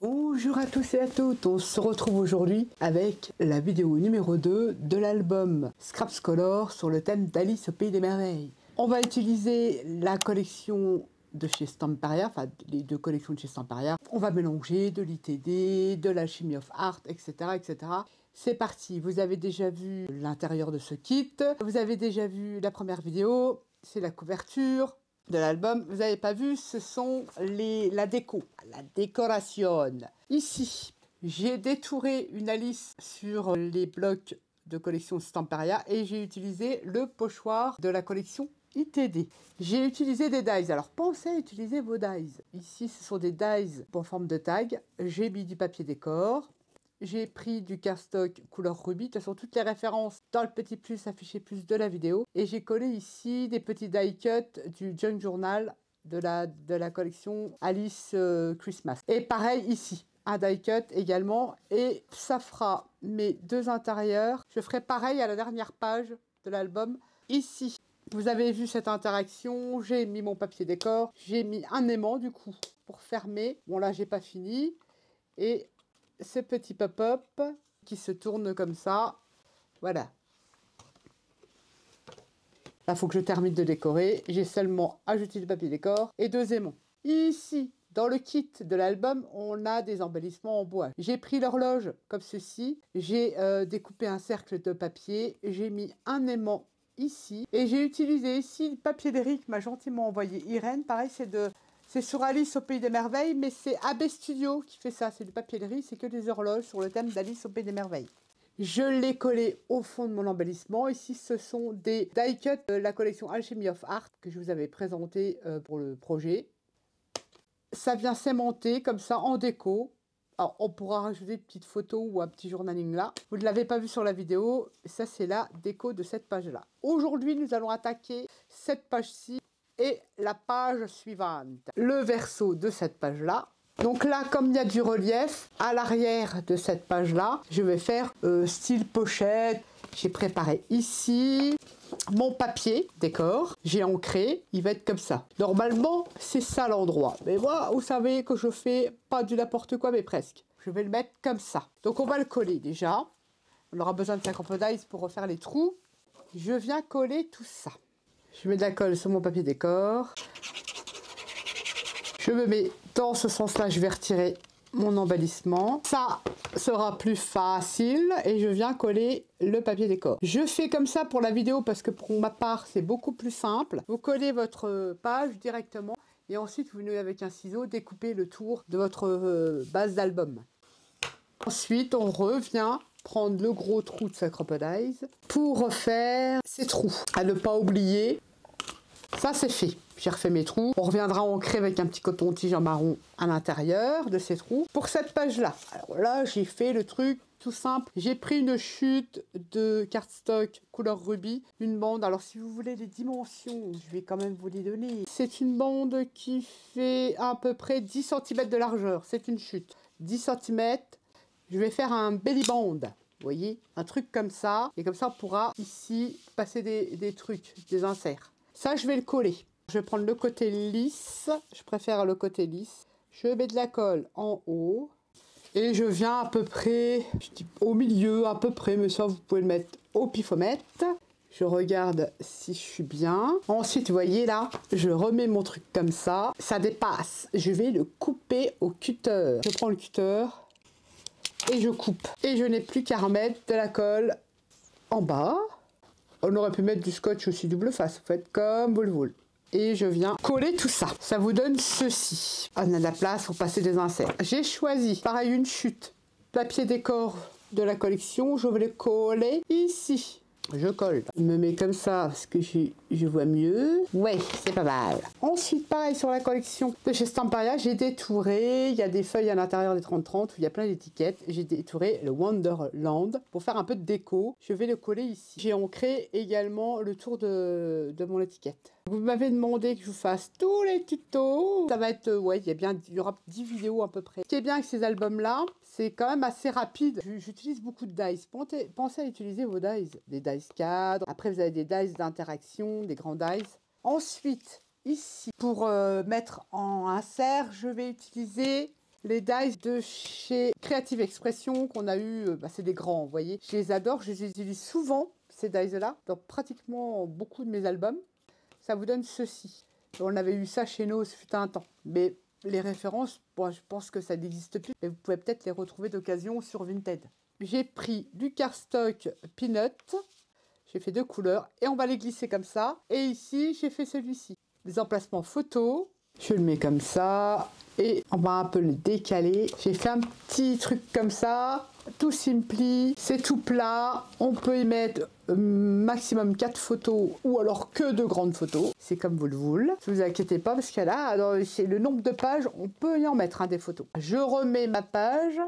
Bonjour à tous et à toutes, on se retrouve aujourd'hui avec la vidéo numéro 2 de l'album Scraps Color sur le thème d'Alice au Pays des Merveilles. On va utiliser la collection de chez Stamperia, enfin les deux collections de chez Stamperia. On va mélanger de l'ITD, de l'Alchemy of Art, etc. etc. C'est parti, vous avez déjà vu l'intérieur de ce kit, vous avez déjà vu la première vidéo, c'est la couverture de l'album. Vous n'avez pas vu, ce sont la déco, la décoration. Ici, j'ai détouré une Alice sur les blocs de collection Stamperia et j'ai utilisé le pochoir de la collection ITD. J'ai utilisé des dies, alors pensez à utiliser vos dies. Ici, ce sont des dies en forme de tag. J'ai mis du papier décor. J'ai pris du cardstock couleur rubis. De toute façon, toutes les références dans le petit plus affiché plus de la vidéo. Et j'ai collé ici des petits die cuts du Junk Journal de la collection Alice Christmas. Et pareil ici, un die cut également. Et ça fera mes deux intérieurs. Je ferai pareil à la dernière page de l'album. Ici, vous avez vu cette interaction. J'ai mis mon papier décor. J'ai mis un aimant du coup pour fermer. Bon là, j'ai pas fini. Et ce petit pop-up qui se tourne comme ça. Voilà. Là, il faut que je termine de décorer. J'ai seulement ajouté du papier décor et deux aimants. Ici, dans le kit de l'album, on a des embellissements en bois. J'ai pris l'horloge comme ceci. J'ai découpé un cercle de papier. J'ai mis un aimant ici. Et j'ai utilisé ici le papier d'Eric m'a gentiment envoyé Irène. Pareil, c'est sur Alice au Pays des Merveilles, mais c'est AB Studio qui fait ça. C'est du papier de riz, c'est que des horloges sur le thème d'Alice au Pays des Merveilles. Je l'ai collé au fond de mon embellissement. Ici, ce sont des die cuts de la collection Alchemy of Art que je vous avais présenté pour le projet. Ça vient s'aimanter comme ça en déco. Alors, on pourra rajouter une petite photo ou un petit journaling là. Vous ne l'avez pas vu sur la vidéo. Ça, c'est la déco de cette page-là. Aujourd'hui, nous allons attaquer cette page-ci et la page suivante. Le verso de cette page-là. Donc là, comme il y a du relief, à l'arrière de cette page-là, je vais faire style pochette. J'ai préparé ici mon papier décor. J'ai ancré, il va être comme ça. Normalement, c'est ça l'endroit. Mais moi, vous savez que je fais pas du n'importe quoi, mais presque. Je vais le mettre comme ça. Donc on va le coller déjà. On aura besoin de 50 dies pour refaire les trous. Je viens coller tout ça. Je mets de la colle sur mon papier décor. Je me mets dans ce sens-là, je vais retirer mon embellissement. Ça sera plus facile et je viens coller le papier décor. Je fais comme ça pour la vidéo parce que pour ma part, c'est beaucoup plus simple. Vous collez votre page directement et ensuite vous venez avec un ciseau découper le tour de votre base d'album. Ensuite, on revient prendre le gros trou de sa Crocodiles pour refaire ces trous. À ne pas oublier, ça c'est fait. J'ai refait mes trous. On reviendra ancrer avec un petit coton-tige en marron à l'intérieur de ces trous. Pour cette page-là, alors là, j'ai fait le truc tout simple. J'ai pris une chute de cardstock couleur rubis, une bande. Alors, si vous voulez les dimensions, je vais quand même vous les donner. C'est une bande qui fait à peu près 10 cm de largeur. C'est une chute. 10 cm. Je vais faire un belly band. Vous voyez, un truc comme ça. Et comme ça, on pourra ici passer des trucs, des inserts. Ça, je vais le coller. Je vais prendre le côté lisse, je préfère le côté lisse. Je mets de la colle en haut et je viens à peu près, je dis au milieu à peu près, mais ça vous pouvez le mettre au pifomètre. Je regarde si je suis bien. Ensuite, vous voyez là, je remets mon truc comme ça. Ça dépasse. Je vais le couper au cutter. Je prends le cutter et je coupe. Et je n'ai plus qu'à remettre de la colle en bas. On aurait pu mettre du scotch aussi double face. Vous faites comme vous le voulez. Et je viens coller tout ça. Ça vous donne ceci. On a de la place pour passer des inserts. J'ai choisi, pareil, une chute. Papier décor de la collection. Je vais le coller ici. Je colle. Je me mets comme ça parce que je vois mieux. Ouais, c'est pas mal. Ensuite, pareil sur la collection de chez Stamperia, j'ai détouré. Il y a des feuilles à l'intérieur des 30-30 où il y a plein d'étiquettes. J'ai détouré le Wonderland pour faire un peu de déco. Je vais le coller ici. J'ai ancré également le tour de mon étiquette. Vous m'avez demandé que je vous fasse tous les tutos. Ça va être, ouais, il y aura 10 vidéos à peu près. Ce qui est bien avec ces albums-là, c'est quand même assez rapide. J'utilise beaucoup de dies. Pensez à utiliser vos dies. Des dies cadres. Après, vous avez des dies d'interaction, des grands dies. Ensuite, Ici, pour mettre en insert, je vais utiliser les dies de chez Creative Expression qu'on a eu, c'est des grands, vous voyez. Je les adore, je les utilise souvent, ces dies-là, dans pratiquement beaucoup de mes albums. Ça vous donne ceci. On avait eu ça chez nous, ce fut un temps. Mais les références, bon, je pense que ça n'existe plus. Mais vous pouvez peut-être les retrouver d'occasion sur Vinted. J'ai pris du cardstock Peanut. J'ai fait 2 couleurs et on va les glisser comme ça. Et ici, j'ai fait celui-ci. Des emplacements photos. Je le mets comme ça et on va un peu le décaler. J'ai fait un petit truc comme ça, tout simpli, c'est tout plat. On peut y mettre maximum 4 photos ou alors que de grandes photos. C'est comme vous le voulez. Ne vous inquiétez pas parce que là, c'est le nombre de pages, on peut y en mettre des photos. Je remets ma page.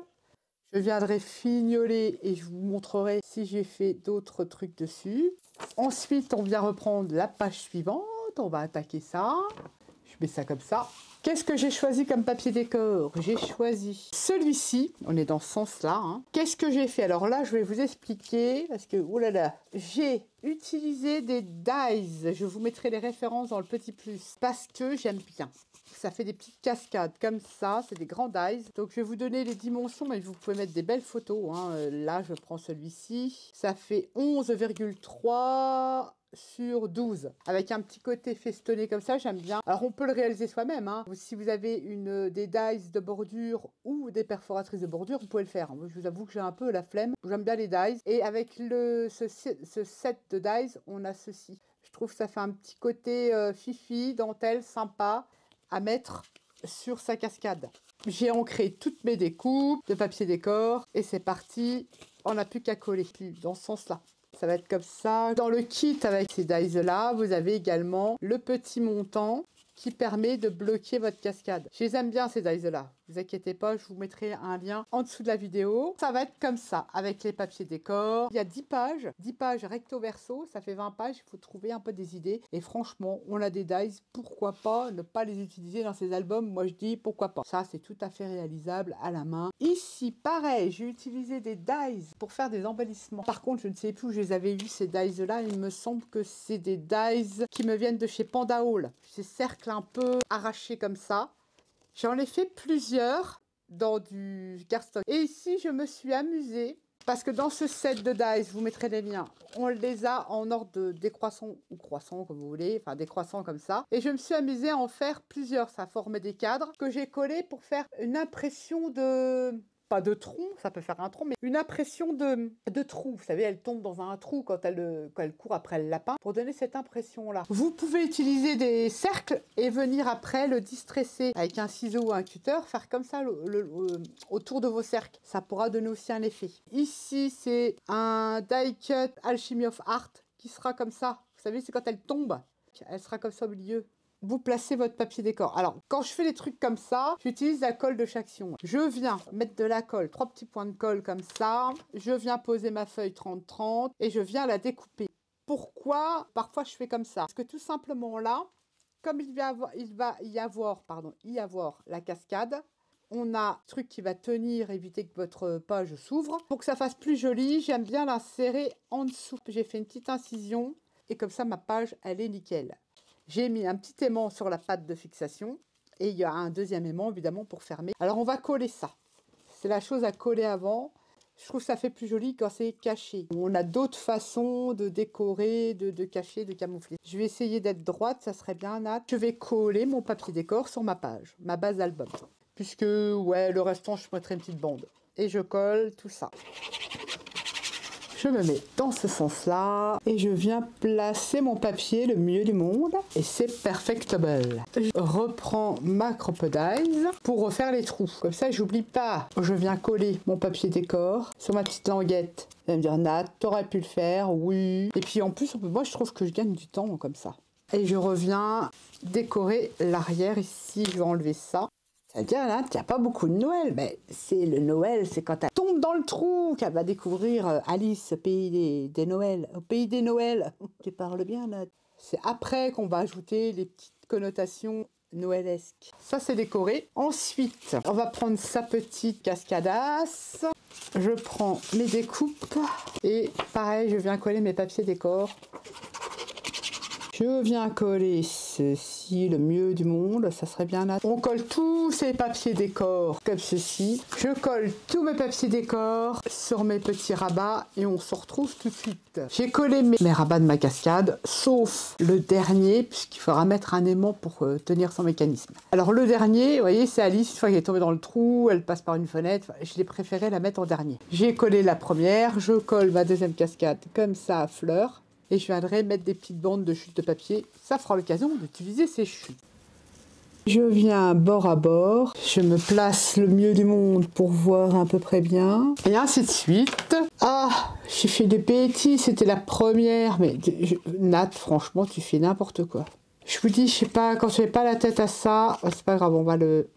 Je viendrai fignoler et je vous montrerai si j'ai fait d'autres trucs dessus. Ensuite, on vient reprendre la page suivante. On va attaquer ça. Je mets ça comme ça. Qu'est-ce que j'ai choisi comme papier décor? J'ai choisi celui-ci. On est dans ce sens-là. Hein. Qu'est-ce que j'ai fait? Alors là, je vais vous expliquer. Parce que, oh là là, j'ai utilisé des dies. Je vous mettrai les références dans le petit plus. Parce que j'aime bien. Ça fait des petites cascades comme ça. C'est des grands dies. Donc, je vais vous donner les dimensions. Mais vous pouvez mettre des belles photos. Hein. Là, je prends celui-ci. Ça fait 11,3... sur 12 avec un petit côté festonné comme ça, j'aime bien. Alors on peut le réaliser soi-même, hein. Si vous avez des dies de bordure ou des perforatrices de bordure, vous pouvez le faire. Moi, je vous avoue que j'ai un peu la flemme, j'aime bien les dies. Et avec ce set de dies, on a ceci. Je trouve que ça fait un petit côté fifi, dentelle, sympa à mettre sur sa cascade. J'ai ancré toutes mes découpes de papier décor et c'est parti. On n'a plus qu'à coller, plus dans ce sens-là. Ça va être comme ça. Dans le kit avec ces dies-là, vous avez également le petit montant qui permet de bloquer votre cascade. Je les aime bien ces dies-là. Ne vous inquiétez pas, je vous mettrai un lien en dessous de la vidéo. Ça va être comme ça, avec les papiers décor. Il y a 10 pages recto verso, ça fait 20 pages. Il faut trouver un peu des idées. Et franchement, on a des dies, pourquoi pas ne pas les utiliser dans ces albums? Moi, je dis pourquoi pas. Ça, c'est tout à fait réalisable à la main. Ici, pareil, j'ai utilisé des dies pour faire des embellissements. Par contre, je ne sais plus où je les avais eu ces dies-là. Il me semble que c'est des dies qui me viennent de chez Panda Hall. Ces cercles un peu arrachés comme ça. J'en ai fait plusieurs dans du cardstock. Et ici, je me suis amusée parce que dans ce set de dies, je vous mettrai les liens, on les a en ordre de décroissant ou croissant, comme vous voulez, enfin décroissant comme ça. Et je me suis amusée à en faire plusieurs. Ça formait des cadres que j'ai collés pour faire une impression de... pas de tronc, ça peut faire un tronc, mais une impression de trou. Vous savez, elle tombe dans un trou quand elle court après le lapin, pour donner cette impression-là. Vous pouvez utiliser des cercles et venir après le distresser avec un ciseau ou un cutter, faire comme ça autour de vos cercles. Ça pourra donner aussi un effet. Ici, c'est un die cut Alchemy of Art qui sera comme ça. Vous savez, c'est quand elle tombe, elle sera comme ça au milieu. Vous placez votre papier décor. Alors, quand je fais des trucs comme ça, j'utilise la colle de Chaction. Je viens mettre de la colle, 3 petits points de colle comme ça. Je viens poser ma feuille 30-30 et je viens la découper. Pourquoi parfois je fais comme ça? Parce que tout simplement là, comme il va y avoir la cascade, on a un truc qui va tenir, éviter que votre page s'ouvre. Pour que ça fasse plus joli, j'aime bien l'insérer en dessous. J'ai fait une petite incision et comme ça ma page, elle est nickel. J'ai mis un petit aimant sur la patte de fixation et il y a un deuxième aimant évidemment pour fermer. Alors on va coller ça. C'est la chose à coller avant. Je trouve que ça fait plus joli quand c'est caché. On a d'autres façons de décorer, de cacher, de camoufler. Je vais essayer d'être droite, ça serait bien Nat. Je vais coller mon papier décor sur ma page, ma base album. Puisque ouais, le restant je mettrai une petite bande. Et je colle tout ça. Je me mets dans ce sens-là et je viens placer mon papier le mieux du monde et c'est perfectable. Je reprends ma crocodile pour refaire les trous. Comme ça, j'oublie pas. Je viens coller mon papier décor sur ma petite languette. Elle va me dire, Nat, t'aurais pu le faire, oui. Et puis en plus, moi, je trouve que je gagne du temps comme ça. Et je reviens décorer l'arrière ici. Je vais enlever ça. C'est-à-dire, là, il n'y a pas beaucoup de Noël. Mais c'est le Noël, c'est quand elle tombe dans le trou qu'elle va découvrir Alice au pays des Noëls. Au pays des Noëls. Tu parles bien, là. C'est après qu'on va ajouter les petites connotations noëlesques. Ça, c'est décoré. Ensuite, on va prendre sa petite cascadasse. Je prends mes découpes. Et pareil, je viens coller mes papiers décor. Je viens coller ceci, le mieux du monde, ça serait bien là. On colle tous ces papiers décor comme ceci. Je colle tous mes papiers décor sur mes petits rabats et on se retrouve tout de suite. J'ai collé mes rabats de ma cascade, sauf le dernier, puisqu'il faudra mettre un aimant pour tenir son mécanisme. Alors le dernier, vous voyez, c'est Alice, une fois qu'elle est tombée dans le trou, elle passe par une fenêtre, je l'ai préféré la mettre en dernier. J'ai collé la première, je colle ma deuxième cascade comme ça à fleurs. Et je viendrai mettre des petites bandes de chute de papier. Ça fera l'occasion d'utiliser ces chutes. Je viens bord à bord. Je me place le mieux du monde pour voir à peu près bien. Et ainsi de suite. Ah, j'ai fait des bêtises. C'était la première. Mais Nat, franchement, tu fais n'importe quoi. Je vous dis, je sais pas, quand je n'ai pas la tête à ça, c'est pas grave, on va le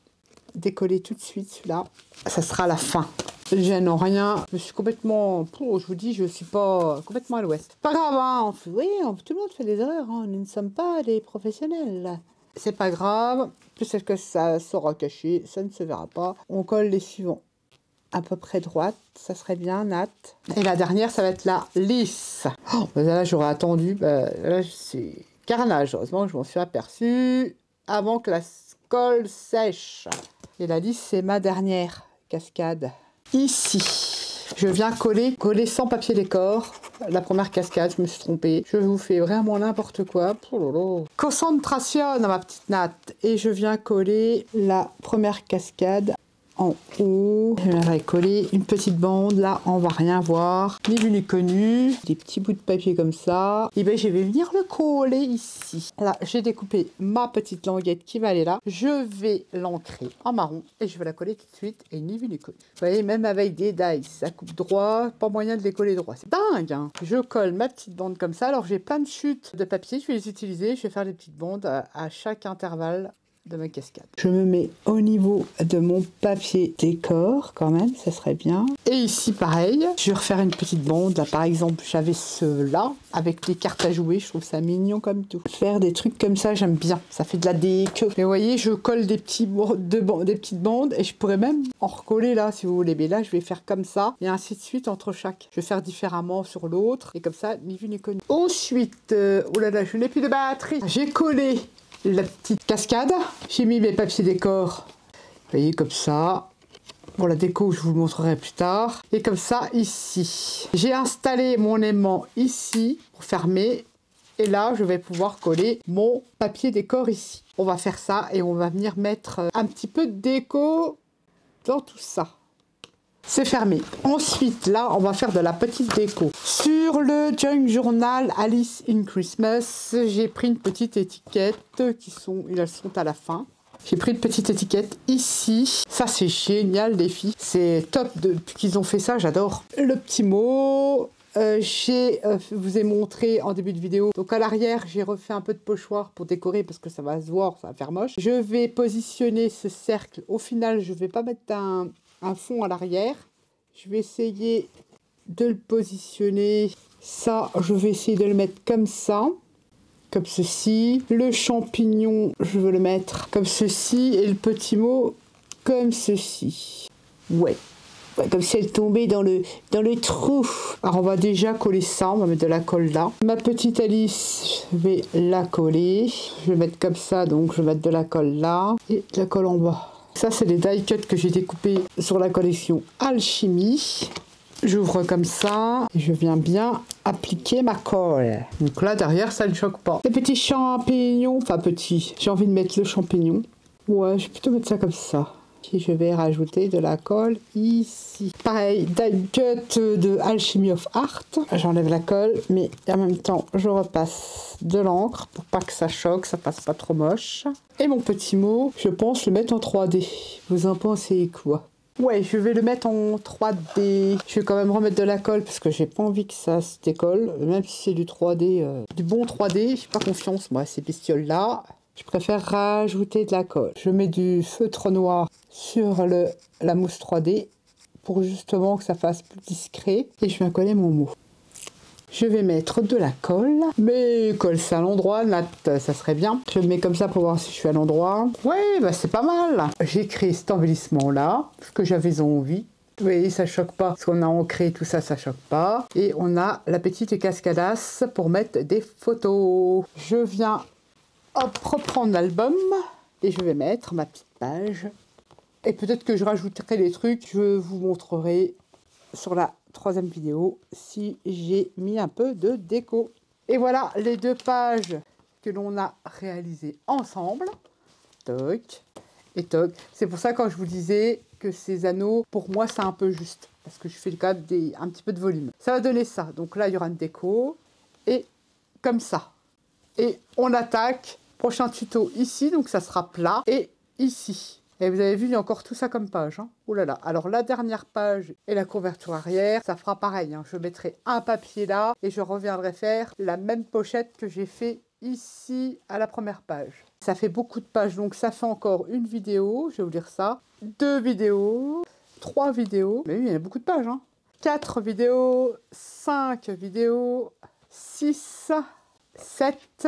décoller tout de suite, celui-là. Ça sera la fin. Gêne en rien, je suis complètement, je vous dis, je suis pas complètement à l'ouest. Pas grave, hein, oui, tout le monde fait des erreurs, hein, nous ne sommes pas des professionnels. C'est pas grave, peut-être que ça sera caché, ça ne se verra pas. On colle les suivants à peu près droite, ça serait bien, Nat. Et la dernière, ça va être la lisse. Oh, là, j'aurais attendu, là, c'est carnage, heureusement que je m'en suis aperçu avant que la colle sèche. Et la lisse, c'est ma dernière cascade. Ici, je viens coller sans papier décor. La première cascade, je me suis trompée. Je vous fais vraiment n'importe quoi. Concentration, ma petite Nat. Et je viens coller la première cascade en haut. Je viendrai coller une petite bande. Là, on va rien voir. Ni vu ni connu. Des petits bouts de papier comme ça. Et bien, je vais venir le coller ici. Là, j'ai découpé ma petite languette qui va aller là. Je vais l'ancrer en marron. Et je vais la coller tout de suite. Et ni vu ni connu. Vous voyez, même avec des dies, ça coupe droit. Pas moyen de les coller droit. C'est dingue, hein. Je colle ma petite bande comme ça. Alors, j'ai plein de chutes de papier. Je vais les utiliser. Je vais faire des petites bandes à chaque intervalle de ma cascade. Je me mets au niveau de mon papier décor quand même, ça serait bien. Et ici pareil, je vais refaire une petite bande. Là par exemple, j'avais ceux-là avec les cartes à jouer, je trouve ça mignon comme tout. Faire des trucs comme ça, j'aime bien. Ça fait de la déco. Mais vous voyez, je colle des petites bandes et je pourrais même en recoller là si vous voulez. Mais là, je vais faire comme ça et ainsi de suite entre chaque. Je vais faire différemment sur l'autre et comme ça, ni vu ni connu. Ensuite, oh là là, je n'ai plus de batterie. J'ai collé la petite cascade, j'ai mis mes papiers décor, vous voyez comme ça, pour la déco je vous le montrerai plus tard, et comme ça ici. J'ai installé mon aimant ici pour fermer, et là je vais pouvoir coller mon papier décor ici. On va faire ça et on va venir mettre un petit peu de déco dans tout ça. C'est fermé. Ensuite, là, on va faire de la petite déco. Sur le Junk Journal Alice in Christmas, j'ai pris une petite étiquette elles sont à la fin. J'ai pris une petite étiquette ici. Ça, c'est génial, les filles. C'est top qu'ils ont fait ça, j'adore. Le petit mot. Je vous ai montré en début de vidéo. Donc à l'arrière, j'ai refait un peu de pochoir pour décorer parce que ça va se voir, ça va faire moche. Je vais positionner ce cercle. Au final, je ne vais pas mettre un fond à l'arrière. Je vais essayer de le positionner. Ça, je vais essayer de le mettre comme ça. Comme ceci. Le champignon, je veux le mettre comme ceci. Et le petit mot, comme ceci. Ouais. Comme si elle tombait dans le trou. Alors on va déjà coller ça, on va mettre de la colle là. Ma petite Alice, je vais la coller. Je vais mettre comme ça, donc je vais mettre de la colle là. Et de la colle en bas. Ça, c'est les die cuts que j'ai découpés sur la collection Alchimie. J'ouvre comme ça et je viens bien appliquer ma colle. Donc là, derrière, ça ne choque pas. Les petits champignons, enfin petits, j'ai envie de mettre le champignon. Ouais, je vais plutôt mettre ça comme ça. Et je vais rajouter de la colle ici. Pareil, die cut de Alchemy of Art. J'enlève la colle, mais en même temps, je repasse de l'encre pour pas que ça choque, ça passe pas trop moche. Et mon petit mot, je pense le mettre en 3D. Vous en pensez quoi? Ouais, je vais le mettre en 3D. Je vais quand même remettre de la colle parce que j'ai pas envie que ça se décolle. Même si c'est du 3D, du bon 3D, j'ai pas confiance, moi, ces bestioles-là. Je préfère rajouter de la colle. Je mets du feutre noir sur la mousse 3D pour justement que ça fasse plus discret. Et je viens coller mon mot. Je vais mettre de la colle. Mais colle ça à l'endroit, là, ça serait bien. Je le mets comme ça pour voir si je suis à l'endroit. Ouais, bah c'est pas mal. J'ai créé cet embellissement-là parce que j'avais envie. Oui, ça choque pas. Parce qu'on a ancré tout ça, ça choque pas. Et on a la petite cascadasse pour mettre des photos. Je viens, hop, reprendre l'album. Et je vais mettre ma petite page. Et peut-être que je rajouterai des trucs. Je vous montrerai sur la 3e vidéo si j'ai mis un peu de déco. Et voilà les 2 pages que l'on a réalisées ensemble. Toc et toc. C'est pour ça quand je vous disais que ces anneaux, pour moi, c'est un peu juste. Parce que je fais quand même un petit peu de volume. Ça va donner ça. Donc là, il y aura une déco. Et comme ça. Et on attaque. Prochain tuto ici. Donc ça sera plat. Et ici. Et vous avez vu, il y a encore tout ça comme page. Hein. Oh là là. Alors la dernière page et la couverture arrière, ça fera pareil. Hein. Je mettrai un papier là. Et je reviendrai faire la même pochette que j'ai fait ici à la première page. Ça fait beaucoup de pages, donc ça fait encore une vidéo, je vais vous dire ça, 2 vidéos, 3 vidéos, mais oui, il y a beaucoup de pages, hein. 4 vidéos, 5 vidéos, 6, 7,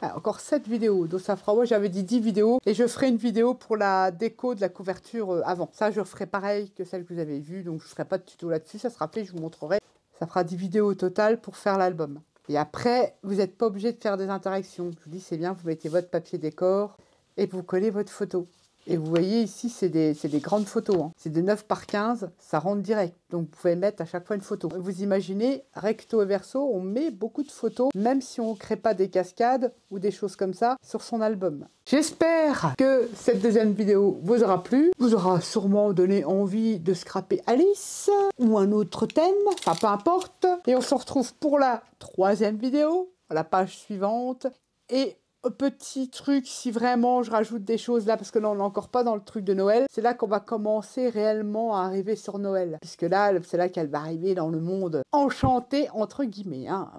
encore 7 vidéos, donc ça fera, moi j'avais dit 10 vidéos, et je ferai une vidéo pour la déco de la couverture avant. Ça, je ferai pareil que celle que vous avez vue, donc je ne ferai pas de tuto là-dessus, ça sera fait, je vous montrerai. Ça fera 10 vidéos au total pour faire l'album. Et après, vous n'êtes pas obligé de faire des interactions. Je vous dis, c'est bien, vous mettez votre papier décor et vous collez votre photo. Et vous voyez ici, c'est des grandes photos. Hein. C'est des 9 par 15, ça rentre direct. Donc vous pouvez mettre à chaque fois une photo. Vous imaginez, recto et verso, on met beaucoup de photos, même si on ne crée pas des cascades ou des choses comme ça sur son album. J'espère que cette 2e vidéo vous aura plu, vous aura sûrement donné envie de scraper Alice ou un autre thème, enfin peu importe. Et on se retrouve pour la 3e vidéo, à la page suivante. Et petit truc, si vraiment je rajoute des choses là, parce que là on n'est encore pas dans le truc de Noël, c'est là qu'on va commencer réellement à arriver sur Noël. Puisque là, c'est là qu'elle va arriver dans le monde enchanté, entre guillemets. Hein.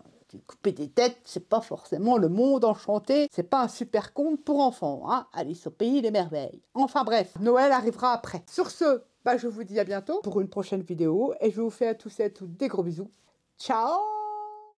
Couper des têtes, c'est pas forcément le monde enchanté, c'est pas un super conte pour enfants. Hein. Alice au pays des merveilles. Enfin bref, Noël arrivera après. Sur ce, bah, je vous dis à bientôt pour une prochaine vidéo et je vous fais à tous et à toutes des gros bisous. Ciao!